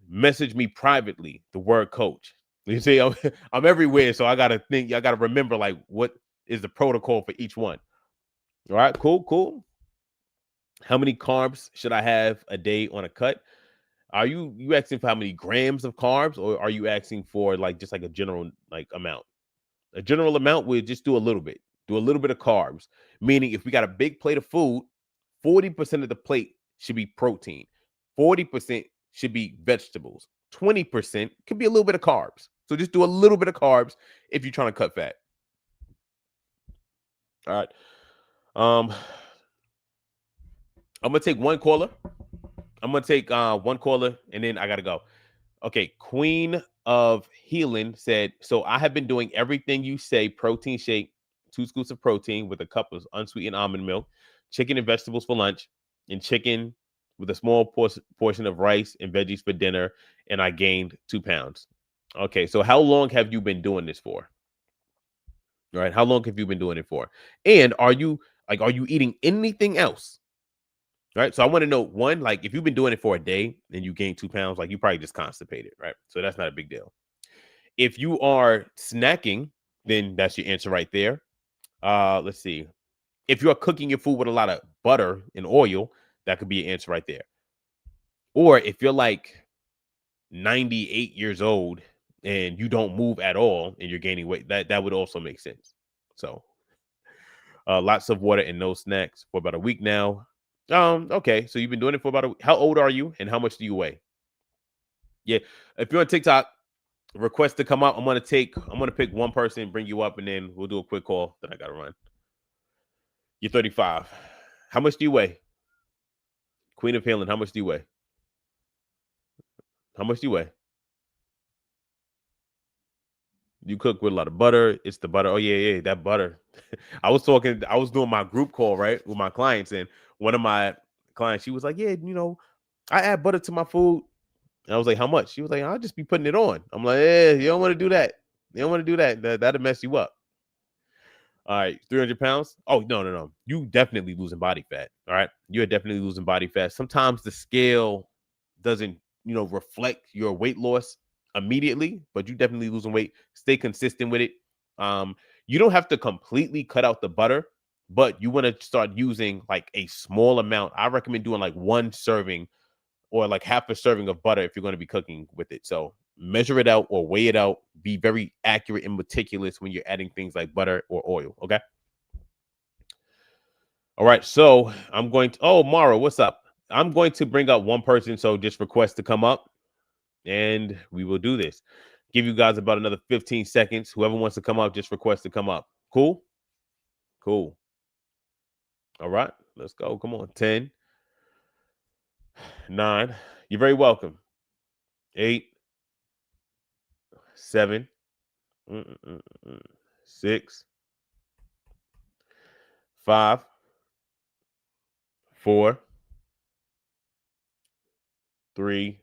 message me privately the word coach. You see, I'm everywhere. So I got to remember, like, what is the protocol for each one. All right, cool. How many carbs should I have a day on a cut? Are you asking for how many grams of carbs, or are you asking for, like, just like a general, like, amount? A general amount would just do a little bit. do a little bit of carbs. Meaning, if we got a big plate of food, 40% of the plate should be protein, 40% should be vegetables, 20% could be a little bit of carbs. So just do a little bit of carbs if you're trying to cut fat. All right. I'm gonna take one caller. I'm gonna take one caller, and then I gotta go. Okay, Queen of Healing said, so I have been doing everything you say: protein shake, 2 scoops of protein with a cup of unsweetened almond milk, chicken and vegetables for lunch, and chicken with a small portion of rice and veggies for dinner, and I gained 2 pounds. Okay, so how long have you been doing this for? All right, how long have you been doing it for? And are you eating anything else? Right. So I want to know, one, like if you've been doing it for a day and you gain 2 pounds, like you probably just constipated, right? So that's not a big deal. If you are snacking, then that's your answer right there. Let's see. If you are cooking your food with a lot of butter and oil, that could be an answer right there. Or if you're like 98 years old and you don't move at all and you're gaining weight, that would also make sense. So lots of water and no snacks for about a week now. Okay, so you've been doing it for about a week. How old are you and how much do you weigh? Yeah, if you're on TikTok, request to come up. I'm gonna pick one person, bring you up, and then we'll do a quick call that I gotta run. You're 35. How much do you weigh? Queen of Healing, how much do you weigh? How much do you weigh? You cook with a lot of butter. It's the butter. Oh, yeah, that butter. I was doing my group call, right, with my clients, and one of my clients, she was like, yeah, I add butter to my food. And I was like, how much? She was like, I'll just be putting it on. I'm like, you don't want to do that. You don't want to do that. That'll mess you up. All right, 300 pounds. Oh, no. You definitely losing body fat. All right. You're definitely losing body fat. Sometimes the scale doesn't, reflect your weight loss immediately, but you definitely losing weight. Stay consistent with it. You don't have to completely cut out the butter, but you want to start using like a small amount. I recommend doing like 1 serving or like half a serving of butter if you're going to be cooking with it. So measure it out or weigh it out. Be very accurate and meticulous when you're adding things like butter or oil. Okay. All right. So I'm going to, Mara, what's up? I'm going to bring up one person. So just request to come up and we will do this. Give you guys about another 15 seconds. Whoever wants to come up, just request to come up. Cool. Cool. All right. Let's go. Come on. 10, 9. You're very welcome. 8, 7, 6, 5, 4, 3,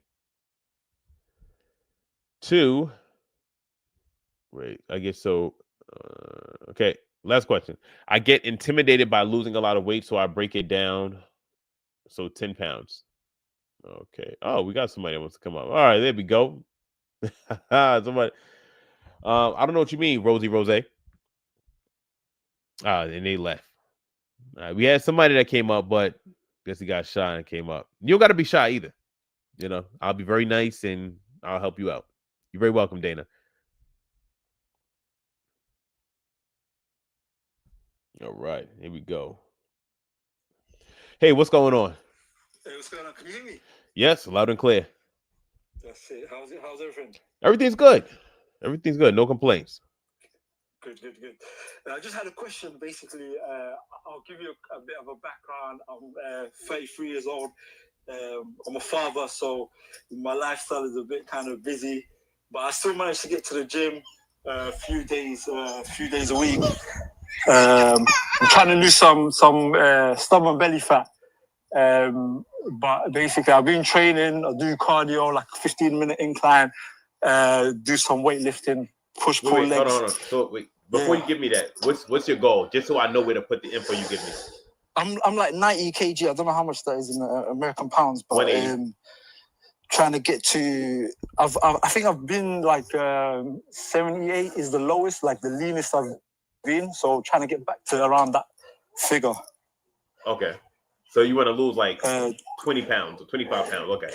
2. Wait, I guess so. Okay, last question. I get intimidated by losing a lot of weight, so I break it down. So 10 pounds. Okay. Oh, we got somebody that wants to come up. All right, there we go. Somebody. I don't know what you mean, Rosie Rose. And they left. We had somebody that came up, but I guess he got shy and came up. You don't got to be shy either. I'll be very nice and I'll help you out. You're very welcome, Dana. All right, here we go. Hey, what's going on? Hey, what's going on? Can you hear me? Yes, loud and clear. That's it. How's everything? Everything's good. Everything's good. No complaints. Good. I just had a question. Basically, I'll give you a bit of a background. I'm 33 years old. I'm a father, so my lifestyle is a bit kind of busy, but I still manage to get to the gym a few days a week. I'm trying to lose some stomach and belly fat. But basically, I've been training. I do cardio, like 15-minute incline. Do some weightlifting, pull legs. Hold on. So wait, before you give me that, what's your goal? Just so I know where to put the info you give me. I'm like 90 kg. I don't know how much that is in American pounds, but trying to get to. I think I've been like 78 is the lowest, like the leanest I've been. So trying to get back to around that figure. Okay. So you want to lose like 20 pounds or 25 pounds? Okay.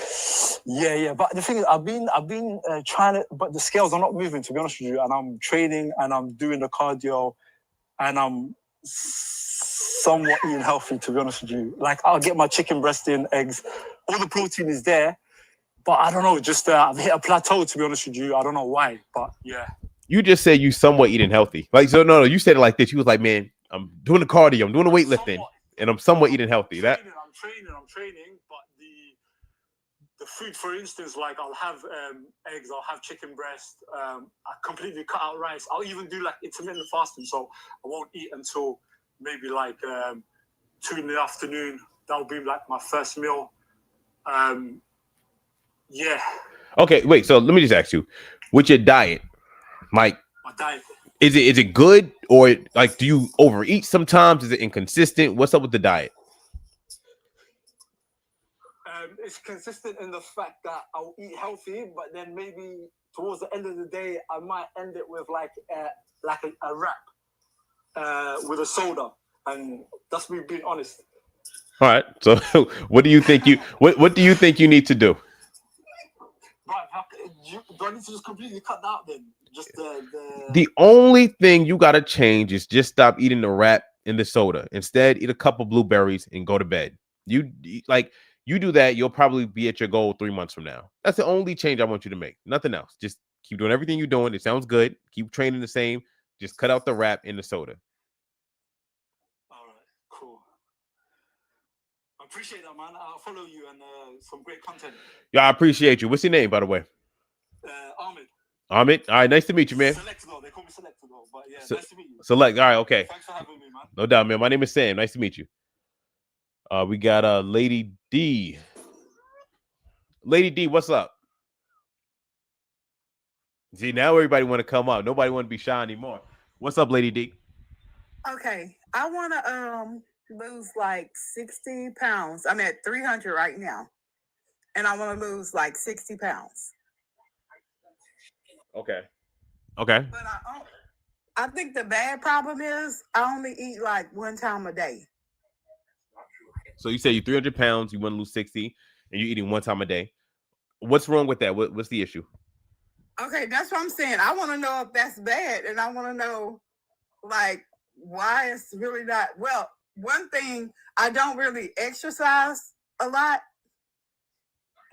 Yeah. But the thing is, I've been trying to, but the scales are not moving. To be honest with you, and I'm training and I'm doing the cardio, and I'm somewhat eating healthy, to be honest with you. Like, I'll get my chicken breast in, eggs. All the protein is there. But I don't know, just I've hit a plateau, to be honest with you. I don't know why, but yeah. You just said you somewhat eating healthy. Like, so no, you said it like this. You was like, man, I'm doing the cardio, I'm doing the weightlifting, and I'm somewhat eating healthy. I'm training, but the food, for instance, like I'll have eggs, I'll have chicken breast, I completely cut out rice. I'll even do like intermittent fasting, so I won't eat until maybe like 2 in the afternoon. That'll be like my first meal. Yeah. Okay, wait. So let me just ask you, with your diet, like, My diet. is it good, or like do you overeat sometimes? Is it inconsistent? What's up with the diet? It's consistent in the fact that I'll eat healthy, but then maybe towards the end of the day, I might end it with like a wrap with a soda, and that's me being honest. All right. So what do you think what do you think you need to do? Right, do I need to just completely cut that out then? Just the only thing you got to change is just stop eating the wrap and the soda. Instead, eat a couple blueberries and go to bed. You do that, you'll probably be at your goal 3 months from now. That's the only change I want you to make. Nothing else. Just keep doing everything you're doing. It sounds good. Keep training the same. Just cut out the wrap and the soda. All right, cool. I appreciate that, man. I'll follow you and some great content. Yeah, I appreciate you. What's your name, by the way? Ahmed. Ahmed. All right, nice to meet you, man. Select though. They call me Select though, but yeah, nice to meet you. Select. All right, okay. Thanks for having me, man. No doubt, man. My name is Sam. Nice to meet you. We got Lady D. Lady D, what's up? See, now everybody want to come up. Nobody want to be shy anymore. What's up, Lady D? Okay, I want to lose like 60 pounds. I'm at 300 right now, and I want to lose like 60 pounds. Okay. But I think the bad problem is I only eat like one time a day. So you say you're 300 pounds, you want to lose 60, and you're eating one time a day. What's wrong with that? What's the issue? Okay, that's what I'm saying. I want to know if that's bad, and I want to know, like, why it's really not. Well, one thing, I don't really exercise a lot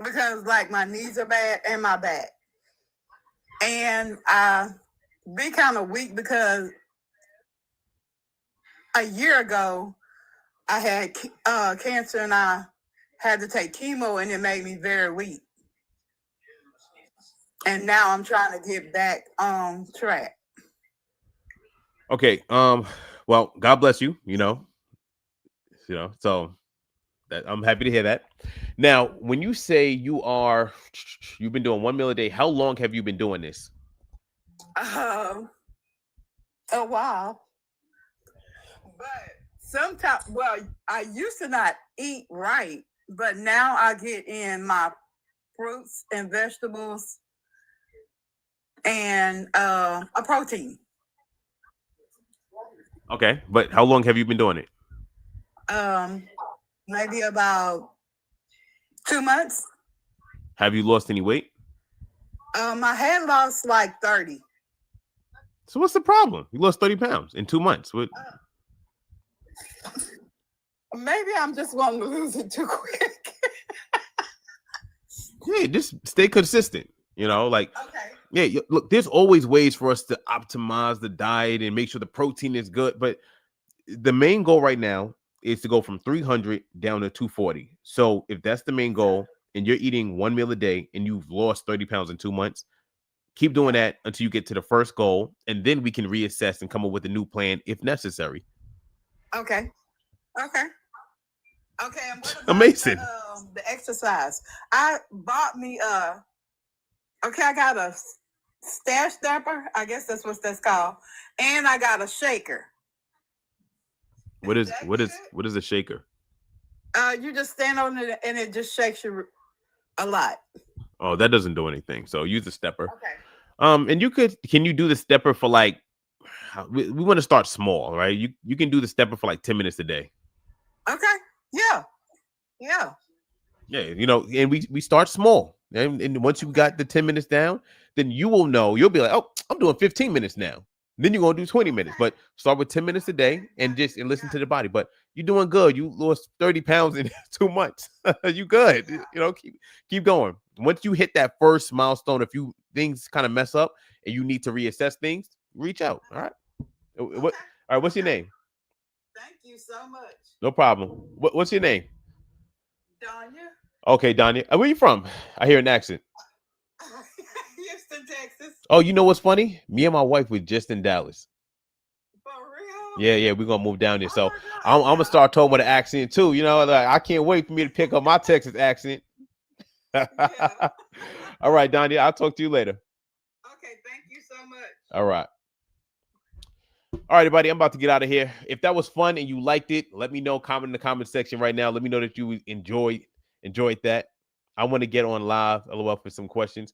because, like, my knees are bad and my back. And I be kind of weak because a year ago, I had cancer and I had to take chemo, and it made me very weak. And now I'm trying to get back on track. Okay. Well, God bless you. So that I'm happy to hear that. Now, when you say you've been doing 1 meal a day, how long have you been doing this? A while. But sometimes, well, I used to not eat right, but now I get in my fruits and vegetables and a protein. Okay, but how long have you been doing it? Maybe about 2 months. Have you lost any weight? I had lost like 30. So what's the problem? You lost 30 pounds in 2 months. What? Maybe I'm just wanting to lose it too quick. Yeah, just stay consistent. Okay. Yeah, look, there's always ways for us to optimize the diet and make sure the protein is good. But the main goal right now is to go from 300 down to 240. So if that's the main goal and you're eating 1 meal a day and you've lost 30 pounds in 2 months, keep doing that until you get to the first goal. And then we can reassess and come up with a new plan if necessary. Okay. And what about amazing. The exercise? I bought me I got a stash stepper. I guess that's what that's called. And I got a shaker. What is a shaker? You just stand on it and it just shakes you a lot. Oh, that doesn't do anything. So use a stepper. Okay. And can you do the stepper for like, we want to start small, right? You can do the stepper for like 10 minutes a day. Okay. Yeah. And we start small. And once you got the 10 minutes down, then you will know. You'll be like, oh, I'm doing 15 minutes now. Then you're gonna do 20 minutes, but start with 10 minutes a day and listen to the body. But you're doing good. You lost 30 pounds in 2 months. You good. You know, keep going. Once you hit that first milestone, if you things kind of mess up and you need to reassess things, reach out. All right. What? All right. What's your name? Thank you so much. No problem. What's your name? Danya. Okay, Danya. Where you from? I hear an accent. Houston, Texas. Oh, you know what's funny? Me and my wife were just in Dallas. For real? Yeah, we're gonna move down there. Oh So my God. I'm gonna start talking with an accent too. You know, like I can't wait for me to pick up my Texas accent. Yeah. All right, Danya, I'll talk to you later. Okay, thank you so much. All right. All right, everybody, I'm about to get out of here. If that was fun and you liked it, let me know. Comment in the comment section right now. Let me know that you enjoyed that. I want to get on live, LOL, for some questions.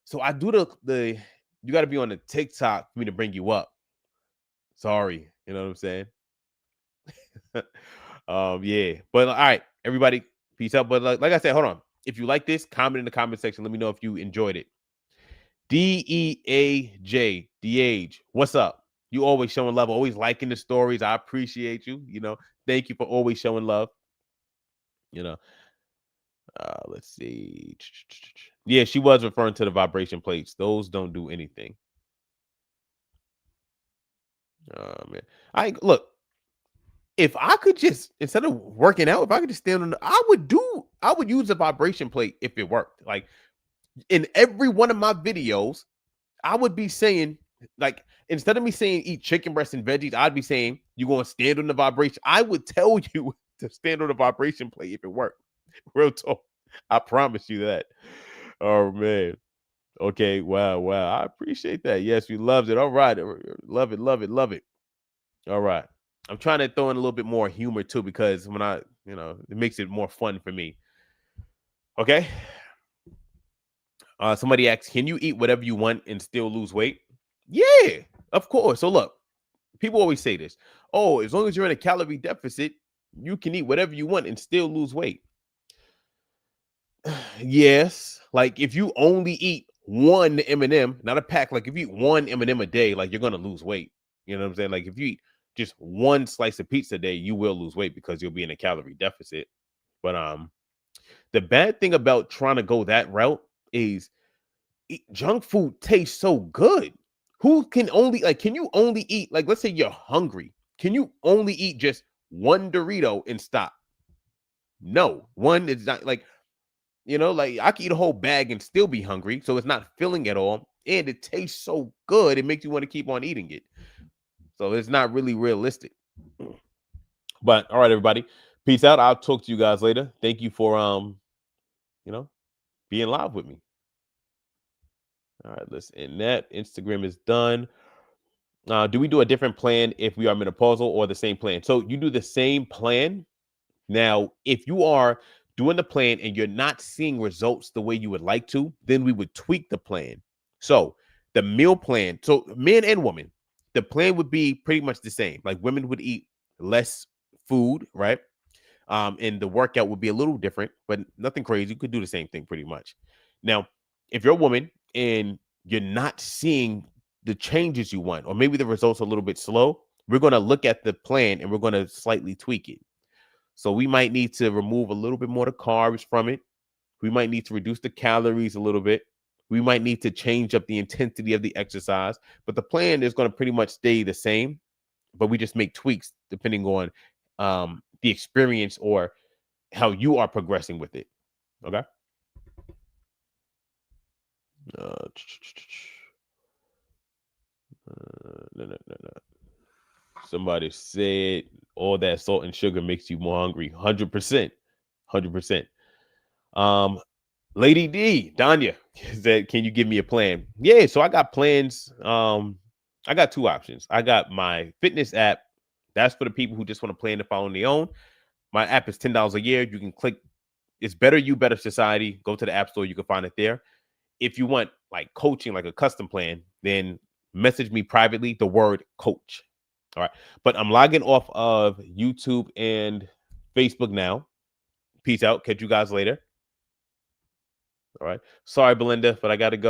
So I do the you got to be on the TikTok for me to bring you up. Sorry, you know what I'm saying? Yeah. But all right, everybody, peace out. But like I said, hold on. If you like this, comment in the comment section. Let me know if you enjoyed it. DEAJ, DH, what's up? You always showing love, always liking the stories. I appreciate you. You know, thank you for always showing love. You know, let's see. Yeah, she was referring to the vibration plates. Those don't do anything. Man, look. If I could just, instead of working out, if I could just stand on, I would use a vibration plate if it worked. Like in every one of my videos, I would be saying, like, instead of me saying eat chicken breast and veggies, I'd be saying you're going to stand on the vibration. I would tell you to stand on the vibration plate if it worked. Real talk. I promise you that. Oh, man. Okay. Wow. I appreciate that. Yes, we loved it. All right. Love it. All right. I'm trying to throw in a little bit more humor too, because when it makes it more fun for me. Okay. Somebody asked, can you eat whatever you want and still lose weight? Yeah, of course. So look, people always say this. Oh, as long as you're in a calorie deficit, you can eat whatever you want and still lose weight. Yes. Like if you only eat one M&M, not a pack, like if you eat one M&M a day, like you're going to lose weight. You know what I'm saying? Like if you eat just one slice of pizza a day, you will lose weight because you'll be in a calorie deficit. But the bad thing about trying to go that route is junk food tastes so good. Who can only can you only eat, like, let's say you're hungry. Can you only eat just one Dorito and stop? No, one is not like, like I can eat a whole bag and still be hungry. So it's not filling at all. And it tastes so good. It makes you want to keep on eating it. So it's not really realistic. But all right, everybody. Peace out. I'll talk to you guys later. Thank you for being live with me. All right, let's end that. Instagram is done. Do we do a different plan if we are menopausal or the same plan? So you do the same plan. Now, if you are doing the plan and you're not seeing results the way you would like to, then we would tweak the plan. So the meal plan, so men and women, the plan would be pretty much the same. Like women would eat less food, right? And the workout would be a little different, but nothing crazy. You could do the same thing pretty much. Now, if you're a woman and you're not seeing the changes you want, or maybe the results are a little bit slow, we're going to look at the plan and we're going to slightly tweak it. So we might need to remove a little bit more of the carbs from it. We might need to reduce the calories a little bit. We might need to change up the intensity of the exercise, but the plan is going to pretty much stay the same, but we just make tweaks depending on the experience or how you are progressing with it. Okay. No. Somebody said all that salt and sugar makes you more hungry. 100%. Lady D, Danya said, can you give me a plan? Yeah, so I got plans. I got two options. I got my fitness app. That's for the people who just want to plan to follow on their own. My app is $10 a year. You can click, it's Better You, Better Society. Go to the App Store. You can find it there. If you want like coaching, like a custom plan, then message me privately, the word coach. All right. But I'm logging off of YouTube and Facebook now. Peace out. Catch you guys later. All right. Sorry, Belinda, but I got to go.